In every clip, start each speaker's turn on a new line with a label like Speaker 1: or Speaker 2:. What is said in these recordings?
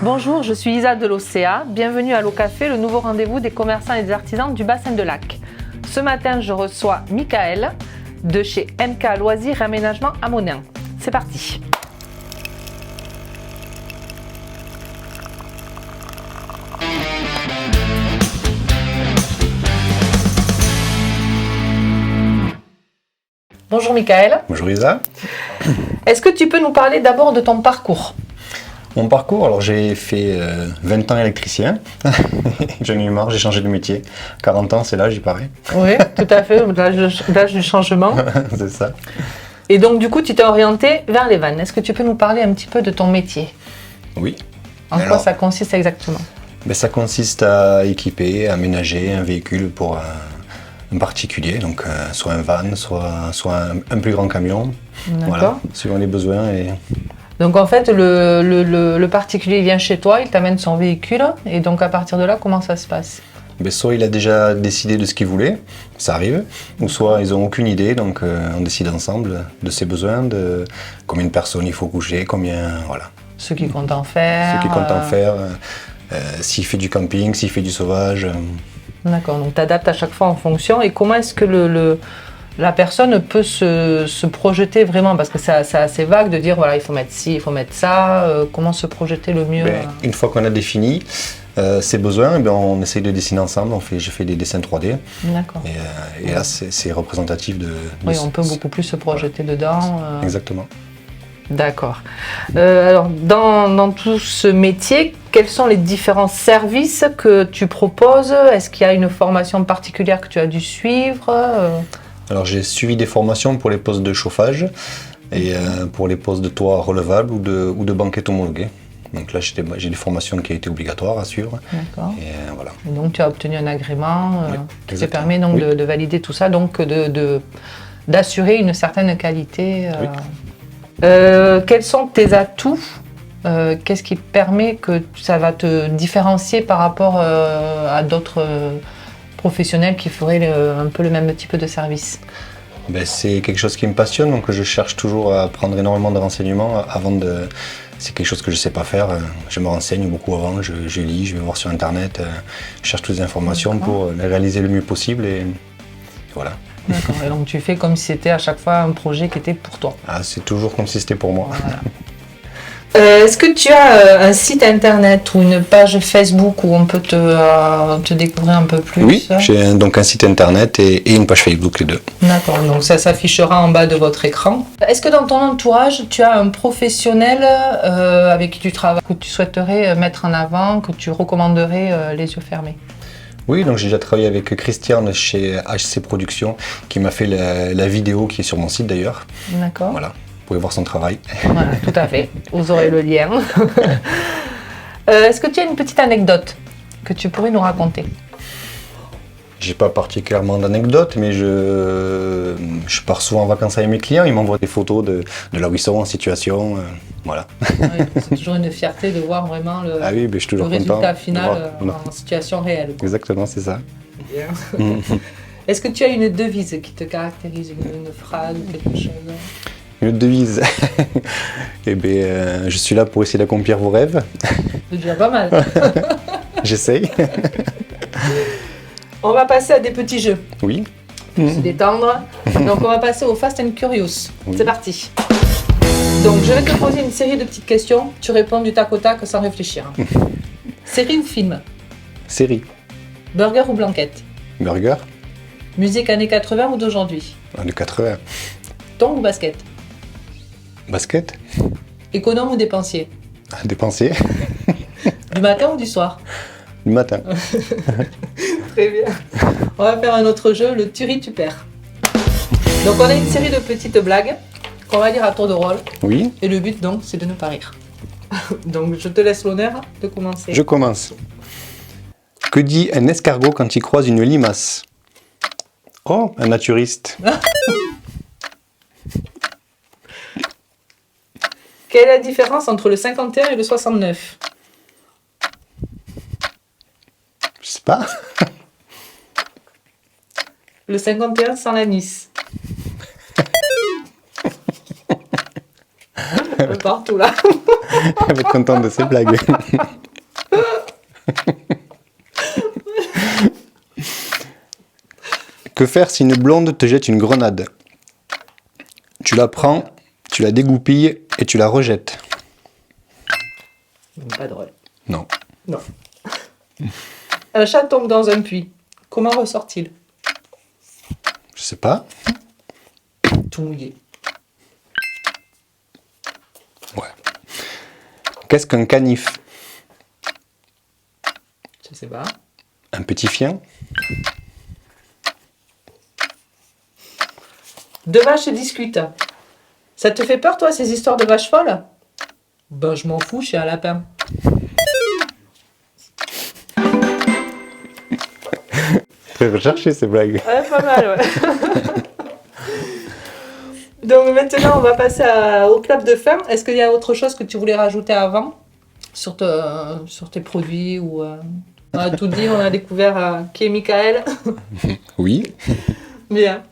Speaker 1: Bonjour, je suis Isa de l'OCA. Bienvenue à l'O-Café, le nouveau rendez-vous des commerçants et des artisans du bassin de Lac. Ce matin, je reçois Michael de chez MK Loisirs et Aménagement à Monin. C'est parti. Bonjour Michael.
Speaker 2: Bonjour Isa.
Speaker 1: Est-ce que tu peux nous parler d'abord de ton parcours ?
Speaker 2: Mon parcours, alors j'ai fait 20 ans électricien. J'en ai eu marre, j'ai changé de métier. 40 ans, c'est l'âge, il paraît.
Speaker 1: Oui, tout à fait, l'âge du changement.
Speaker 2: C'est ça.
Speaker 1: Et donc du coup, tu t'es orienté vers les vannes. Est-ce que tu peux nous parler un petit peu de ton métier ?
Speaker 2: Oui.
Speaker 1: En quoi ça consiste exactement ?
Speaker 2: Ça consiste à équiper, à aménager un véhicule pour un particulier, donc soit un van, soit un plus grand camion.
Speaker 1: D'accord.
Speaker 2: Voilà, suivant les besoins.
Speaker 1: Donc en fait, le particulier vient chez toi, il t'amène son véhicule, et donc à partir de là, comment ça se passe ?
Speaker 2: Soit il a déjà décidé de ce qu'il voulait, ça arrive, ou soit ils n'ont aucune idée, donc on décide ensemble de ses besoins, de combien de personnes il faut coucher, voilà.
Speaker 1: Ceux qui comptent en faire.
Speaker 2: Ceux qui comptent en faire, s'il fait du camping, s'il fait du sauvage.
Speaker 1: D'accord, donc tu adaptes à chaque fois en fonction. Et comment est-ce que la personne peut se projeter vraiment ? Parce que c'est assez vague de dire, voilà, il faut mettre ci, il faut mettre ça. Comment se projeter le mieux ?
Speaker 2: Une fois qu'on a défini ses besoins, on essaye de dessiner ensemble. Je fais des dessins 3D.
Speaker 1: D'accord.
Speaker 2: Et là, c'est représentatif de...
Speaker 1: Oui, on peut beaucoup plus se projeter dedans.
Speaker 2: Exactement.
Speaker 1: D'accord. Alors, dans tout ce métier, quels sont les différents services que tu proposes ? Est-ce qu'il y a une formation particulière que tu as dû suivre ?
Speaker 2: Alors, j'ai suivi des formations pour les postes de chauffage et pour les postes de toit relevables ou de banquettes homologuées. Donc là, j'ai des formations qui ont été obligatoires à suivre.
Speaker 1: D'accord.
Speaker 2: Et voilà.
Speaker 1: Et donc, tu as obtenu un agrément qui te
Speaker 2: exactement.
Speaker 1: permet donc de valider tout ça, donc d'assurer une certaine qualité.
Speaker 2: Oui.
Speaker 1: Quels sont tes atouts ? Qu'est-ce qui permet que ça va te différencier par rapport à d'autres professionnels qui feraient un peu le même type de service ?
Speaker 2: C'est quelque chose qui me passionne, donc je cherche toujours à prendre énormément de renseignements avant de... C'est quelque chose que je ne sais pas faire, je me renseigne beaucoup avant, je lis, je vais voir sur internet, je cherche toutes les informations pour les réaliser le mieux possible et voilà.
Speaker 1: D'accord, et donc tu fais comme si c'était à chaque fois un projet qui était pour toi.
Speaker 2: Ah, c'est toujours comme si c'était pour moi.
Speaker 1: Voilà. Est-ce que tu as un site internet ou une page Facebook où on peut te découvrir un peu plus ?
Speaker 2: Oui, j'ai donc un site internet et une page Facebook, les deux.
Speaker 1: D'accord, donc ça s'affichera en bas de votre écran. Est-ce que dans ton entourage, tu as un professionnel avec qui tu travailles, que tu souhaiterais mettre en avant, que tu recommanderais les yeux fermés ?
Speaker 2: Oui, donc j'ai déjà travaillé avec Christiane chez HC Productions qui m'a fait la vidéo qui est sur mon site d'ailleurs.
Speaker 1: D'accord.
Speaker 2: Voilà. Vous pouvez voir son travail.
Speaker 1: Voilà, tout à fait. Vous aurez le lien. Est-ce que tu as une petite anecdote que tu pourrais nous raconter ?
Speaker 2: J'ai pas particulièrement d'anecdotes, mais je pars souvent en vacances avec mes clients. Ils m'envoient des photos de là où ils sont en situation. Voilà.
Speaker 1: Oui, c'est toujours une fierté de voir vraiment le
Speaker 2: je suis toujours
Speaker 1: résultat
Speaker 2: content
Speaker 1: final en situation réelle.
Speaker 2: Exactement, c'est ça.
Speaker 1: Bien. Est-ce que tu as une devise qui te caractérise, une phrase ou quelque chose ?
Speaker 2: Une devise. Je suis là pour essayer d'accomplir vos rêves.
Speaker 1: C'est déjà pas mal.
Speaker 2: J'essaye.
Speaker 1: On va passer à des petits jeux.
Speaker 2: Oui.
Speaker 1: Pour se détendre. Donc on va passer au Fast and Curious.
Speaker 2: Oui.
Speaker 1: C'est parti. Donc je vais te poser une série de petites questions. Tu réponds du tac au tac sans réfléchir. Série ou film ?
Speaker 2: Série.
Speaker 1: Burger ou blanquette ?
Speaker 2: Burger.
Speaker 1: Musique années 80 ou d'aujourd'hui ?
Speaker 2: De 80.
Speaker 1: Thon ou basket ?
Speaker 2: Basket.
Speaker 1: Économe ou dépensier ?
Speaker 2: Dépensier.
Speaker 1: Du matin ou du soir ?
Speaker 2: Du matin.
Speaker 1: Très bien. On va faire un autre jeu, le tu ris, tu perds. Donc on a une série de petites blagues qu'on va lire à tour de rôle.
Speaker 2: Oui.
Speaker 1: Et le but donc c'est de ne pas rire. Donc je te laisse l'honneur de commencer.
Speaker 2: Je commence. Que dit un escargot quand il croise une limace ? Oh, un naturiste.
Speaker 1: Quelle est la différence entre le 51 et le 69 ?
Speaker 2: Je sais pas.
Speaker 1: Le 51 sans l'anis. partout là.
Speaker 2: Elle va être contente de ses blagues. Que faire si une blonde te jette une grenade? Tu la prends, tu la dégoupilles et tu la rejettes.
Speaker 1: Pas drôle.
Speaker 2: Non.
Speaker 1: Non. Un chat tombe dans un puits. Comment ressort-il?
Speaker 2: Je sais pas.
Speaker 1: Tout mouillé.
Speaker 2: Ouais. Qu'est-ce qu'un canif?
Speaker 1: Je sais pas.
Speaker 2: Un petit chien?
Speaker 1: Deux vaches discutent. Ça te fait peur, toi, ces histoires de vaches folles? Ben, je m'en fous, je suis un lapin.
Speaker 2: Très recherché ces blagues.
Speaker 1: Ouais, pas mal, ouais. Donc maintenant, on va passer au clap de fin. Est-ce qu'il y a autre chose que tu voulais rajouter avant sur tes produits ou On a tout dit, on a découvert qui est Michael.
Speaker 2: Oui.
Speaker 1: Bien.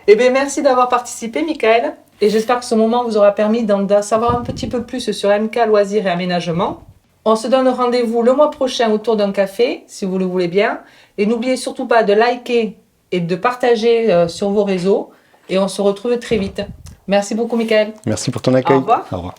Speaker 1: Eh bien, merci d'avoir participé, Michael. Et j'espère que ce moment vous aura permis d'en savoir un petit peu plus sur MK Loisirs et Aménagement. On se donne rendez-vous le mois prochain autour d'un café, si vous le voulez bien. Et n'oubliez surtout pas de liker et de partager sur vos réseaux. Et on se retrouve très vite. Merci beaucoup, Michael.
Speaker 2: Merci pour ton accueil.
Speaker 1: Au revoir.
Speaker 2: Au revoir.